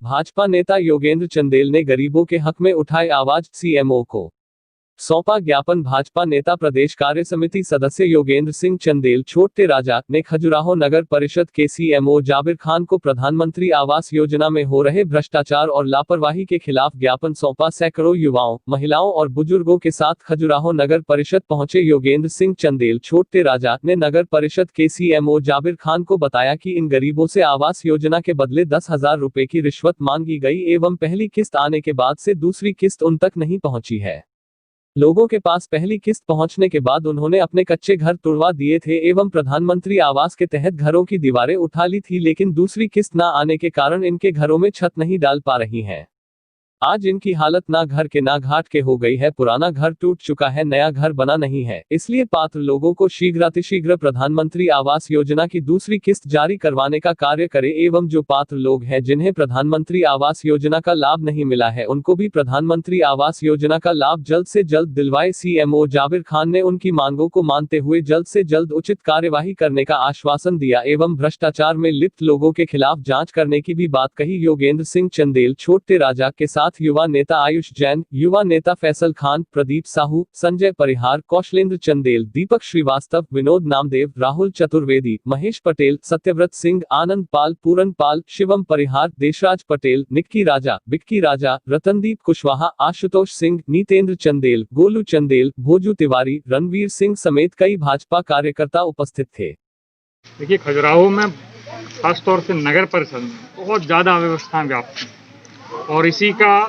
भाजपा नेता योगेंद्र चंदेल ने गरीबों के हक में उठाए आवाज, सीएमओ को सौंपा ज्ञापन। भाजपा नेता प्रदेश कार्य समिति सदस्य योगेंद्र सिंह चंदेल छोटे राजा ने खजुराहो नगर परिषद के सीएमओ जाबिर खान को प्रधानमंत्री आवास योजना में हो रहे भ्रष्टाचार और लापरवाही के खिलाफ ज्ञापन सौंपा। सैकड़ों युवाओं, महिलाओं और बुजुर्गों के साथ खजुराहो नगर परिषद पहुंचे योगेंद्र सिंह चंदेल छोटे राजा ने नगर परिषद के सीएमओ जाबिर खान को बताया कि इन गरीबों से आवास योजना के बदले 10,000 रुपए की रिश्वत मांगी गई एवं पहली किस्त आने के बाद से दूसरी किस्त उन तक नहीं पहुंची है। लोगों के पास पहली किस्त पहुंचने के बाद उन्होंने अपने कच्चे घर तुड़वा दिए थे एवं प्रधानमंत्री आवास के तहत घरों की दीवारें उठा ली थी, लेकिन दूसरी किस्त न आने के कारण इनके घरों में छत नहीं डाल पा रही हैं। आज इनकी हालत ना घर के ना घाट के हो गई है। पुराना घर टूट चुका है, नया घर बना नहीं है। इसलिए पात्र लोगों को शीघ्रातिशीघ्र प्रधानमंत्री आवास योजना की दूसरी किस्त जारी करवाने का कार्य करे एवं जो पात्र लोग हैं जिन्हें प्रधानमंत्री आवास योजना का लाभ नहीं मिला है उनको भी प्रधानमंत्री आवास योजना का लाभ जल्द से जल्द दिलवाए। सीएमओ जाबिर खान ने उनकी मांगों को मानते हुए जल्द से जल्द उचित कार्यवाही करने का आश्वासन दिया एवं भ्रष्टाचार में लिप्त लोगों के खिलाफ जांच करने की भी बात कही। योगेंद्र सिंह चंदेल छोटे राजा के साथ युवा नेता आयुष जैन, युवा नेता फैसल खान, प्रदीप साहू, संजय परिहार, कौशलेंद्र चंदेल, दीपक श्रीवास्तव, विनोद नामदेव, राहुल चतुर्वेदी, महेश पटेल, सत्यव्रत सिंह, आनंद पाल, पूरन पाल, शिवम परिहार, देशराज पटेल, निक्की राजा, बिक्की राजा, रतनदीप कुशवाहा, आशुतोष सिंह, नीतेंद्र चंदेल, गोलू चंदेल, भोजू तिवारी, रणवीर सिंह समेत कई भाजपा कार्यकर्ता उपस्थित थे। देखिए, खजुराहो में खासतौर से नगर परिषद में बहुत ज्यादा अव्यवस्थाएं व्याप्त हैं और इसी का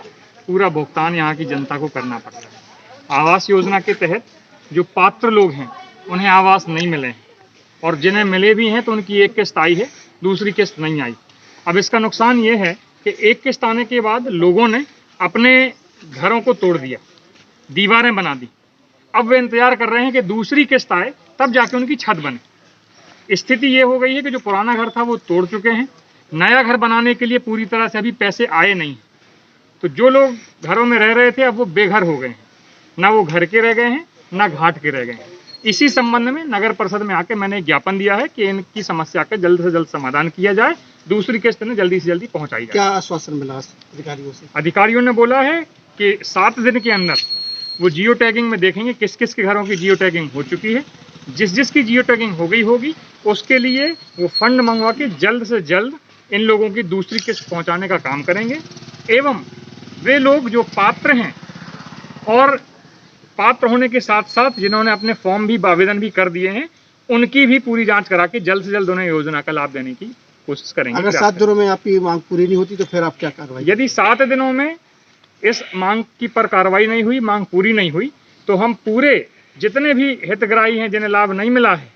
पूरा भुगतान यहाँ की जनता को करना पड़ता है। आवास योजना के तहत जो पात्र लोग हैं उन्हें आवास नहीं मिले हैं और जिन्हें मिले भी हैं तो उनकी एक किस्त आई है, दूसरी किस्त नहीं आई। अब इसका नुकसान ये है कि एक किस्त आने के बाद लोगों ने अपने घरों को तोड़ दिया, दीवारें बना दी। अब वे इंतजार कर रहे हैं कि दूसरी किस्त आए तब जाके उनकी छत बने। स्थिति ये हो गई है कि जो पुराना घर था वो तोड़ चुके हैं, नया घर बनाने के लिए पूरी तरह से अभी पैसे आए नहीं। तो जो लोग घरों में रह रहे थे अब वो बेघर हो गए हैं, ना वो घर के रह गए हैं ना घाट के रह गए हैं। इसी संबंध में नगर परिषद में आके मैंने ज्ञापन दिया है कि इनकी समस्या का जल्द से जल्द समाधान किया जाए, दूसरी किस्त ने जल्दी से जल्दी पहुंचाई जाए। क्या आश्वासन मिला अधिकारियों से? अधिकारियों ने बोला है कि 7 दिन के अंदर वो जियो टैगिंग में देखेंगे किस किस के घरों की जियो टैगिंग हो चुकी है। जिसकी जियो टैगिंग हो गई होगी उसके लिए वो फंड मंगवा के जल्द से जल्द इन लोगों की दूसरी किस्त पहुंचाने का काम करेंगे एवं वे लोग जो पात्र हैं और पात्र होने के साथ साथ जिन्होंने अपने फॉर्म भी आवेदन भी कर दिए हैं उनकी भी पूरी जांच करा के जल्द से जल्द उन्हें योजना का लाभ देने की कोशिश करेंगे। अगर 7 दिनों में आपकी मांग पूरी नहीं होती तो फिर आप क्या कार्रवाई? यदि 7 दिनों में इस मांग की पर कार्रवाई नहीं हुई, मांग पूरी नहीं हुई, तो हम पूरे जितने भी हितग्राही हैं जिन्हें लाभ नहीं मिला है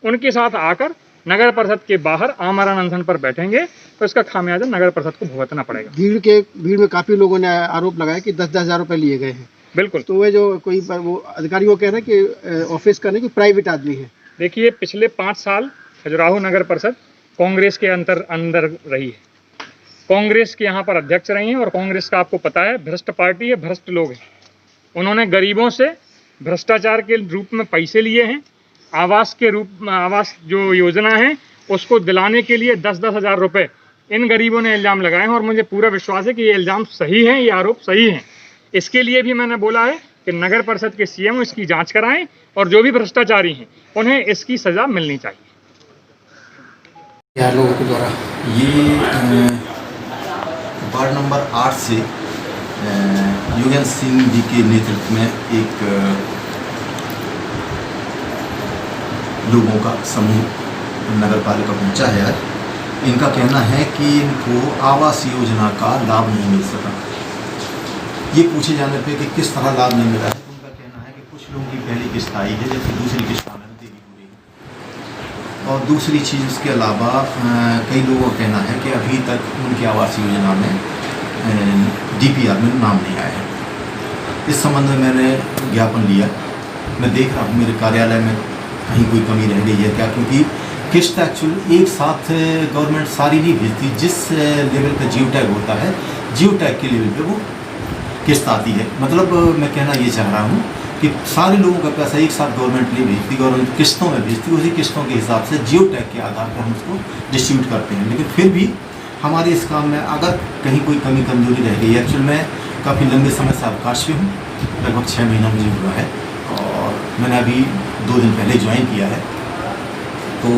उनके साथ आकर नगर परिषद के बाहर आमरण अनशन पर बैठेंगे। तो इसका खामियाजा नगर परिषद को भुगतना पड़ेगा। भीड़ में काफी लोगों ने आरोप लगाया कि 10,000 रुपए लिए गए हैं। बिल्कुल। तो वे जो कोई वो अधिकारी वो कह रहे हैं कि ऑफिस का नहीं, कोई प्राइवेट आदमी है। देखिए, पिछले 5 साल खजुराहो नगर परिषद कांग्रेस के अंदर रही है, कांग्रेस के यहाँ पर अध्यक्ष रही हैं और कांग्रेस का आपको पता है भ्रष्ट पार्टी है, भ्रष्ट लोग हैं। उन्होंने गरीबों से भ्रष्टाचार के रूप में पैसे लिए हैं। आवास के रूप में आवास जो योजना है उसको दिलाने के लिए 10-10 हज़ार रुपये इन गरीबों ने इल्ज़ाम लगाए हैं और मुझे पूरा विश्वास है कि ये इल्ज़ाम सही हैं, ये आरोप सही हैं। इसके लिए भी मैंने बोला है कि नगर परिषद के सीएम इसकी जांच कराएं और जो भी भ्रष्टाचारी हैं उन्हें इसकी सज़ा मिलनी चाहिए। लोगों के द्वारा ये वार्ड नंबर 8 से योगेंद्र सिंह जी के नेतृत्व में एक लोगों का समूह नगर पालिका पहुँचा है। इनका कहना है कि इनको आवास योजना का लाभ नहीं मिल सका। ये पूछे जाने पे कि किस तरह लाभ नहीं मिला है, उनका कहना है कि कुछ लोगों की पहली किस्त आई है जबकि दूसरी किस्त आने में देरी हो रही है। और दूसरी चीज़ उसके अलावा कई लोगों का कहना है कि अभी तक उनकी आवास योजना में DPR में नाम नहीं आया है। इस संबंध में मैंने ज्ञापन लिया। मैं देख रहा हूँ मेरे कार्यालय में कहीं कोई कमी रह गई है क्या, क्योंकि किस्त एक्चुअली एक साथ गवर्नमेंट सारी नहीं भेजती। जिस लेवल पे जियो टैग होता है, जियो टैग के लेवल पे वो किस्त आती है। मतलब मैं कहना ये चाह रहा हूँ कि सारे लोगों का पैसा एक साथ गवर्नमेंट नहीं भेजती, गवर्नमेंट किस्तों में भेजती। उसी किस्तों के हिसाब से जियो टैग के आधार पर हम उसको डिस्ट्रीब्यूट करते हैं। लेकिन फिर भी हमारे इस काम में अगर कहीं कोई कमी कमजोरी रह गई है, एक्चुअल में काफ़ी लंबे समय से अवकाश पे हूँ, लगभग 6 महीना मुझे हुआ है और मैंने अभी 2 दिन पहले ज्वाइन किया है, तो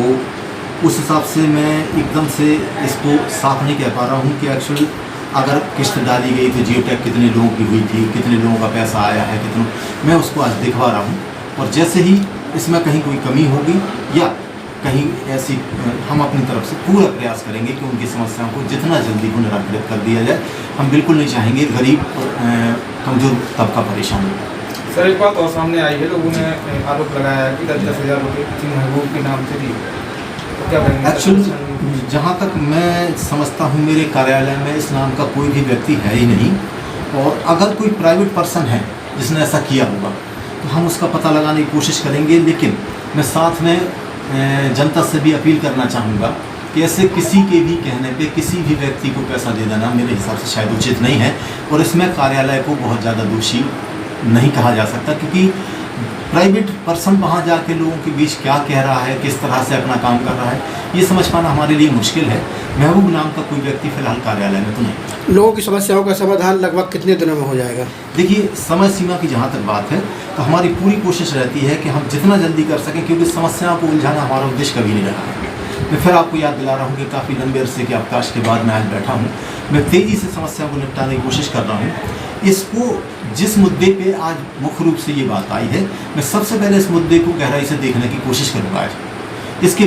उस हिसाब से मैं एकदम से इसको साफ नहीं कह पा रहा हूँ कि एक्चुअल अगर किस्त डाली गई तो जियो टैग कितने लोगों की हुई थी, कितने लोगों का पैसा आया है, कितनों, मैं उसको आज दिखवा रहा हूँ। और जैसे ही इसमें कहीं कोई कमी होगी या कहीं ऐसी, हम अपनी तरफ से पूरा प्रयास करेंगे कि उनकी समस्याओं को जितना जल्दी हो निराकृत कर दिया जाए। हम बिल्कुल नहीं चाहेंगे गरीब और कमज़ोर तबका परेशान हो। सर, एक बात और सामने आई है, लोगों ने आरोप लगाया है कि 10,000 रुपये किसी महबूब के नाम से दिए, तो क्या करेंगे? एक्चुअल जहाँ तक मैं समझता हूँ मेरे कार्यालय में इस नाम का कोई भी व्यक्ति है ही नहीं, और अगर कोई प्राइवेट पर्सन है जिसने ऐसा किया होगा तो हम उसका पता लगाने की कोशिश करेंगे। लेकिन मैं साथ में जनता से भी अपील करना चाहूँगा कि ऐसे किसी के भी कहने पे किसी भी व्यक्ति को पैसा दे देना मेरे हिसाब से शायद उचित नहीं है, और इसमें कार्यालय को बहुत ज़्यादा दोषी नहीं कहा जा सकता, क्योंकि प्राइवेट पर्सन वहाँ जाके लोगों के बीच क्या कह रहा है, किस तरह से अपना काम कर रहा है, ये समझ पाना हमारे लिए मुश्किल है। महबूब नाम का कोई व्यक्ति फिलहाल कार्यालय में तो नहीं। लोगों की समस्याओं का समाधान लगभग कितने दिनों में हो जाएगा? देखिए, समय सीमा की जहाँ तक बात है तो हमारी पूरी कोशिश रहती है कि हम जितना जल्दी कर सकें, क्योंकि समस्याओं को उलझाना हमारा उद्देश्य कभी नहीं रहा है। मैं फिर आपको याद दिला रहा हूँ कि काफ़ी लंबे अरसे के अवकाश के बाद मैं आज बैठा हूँ, मैं तेज़ी से समस्या को निपटाने की कोशिश कर रहा हूँ। इसको जिस मुद्दे पे आज मुख्य रूप से ये बात आई है, मैं सबसे पहले इस मुद्दे को गहराई से देखने की कोशिश करूँगा आज। इसके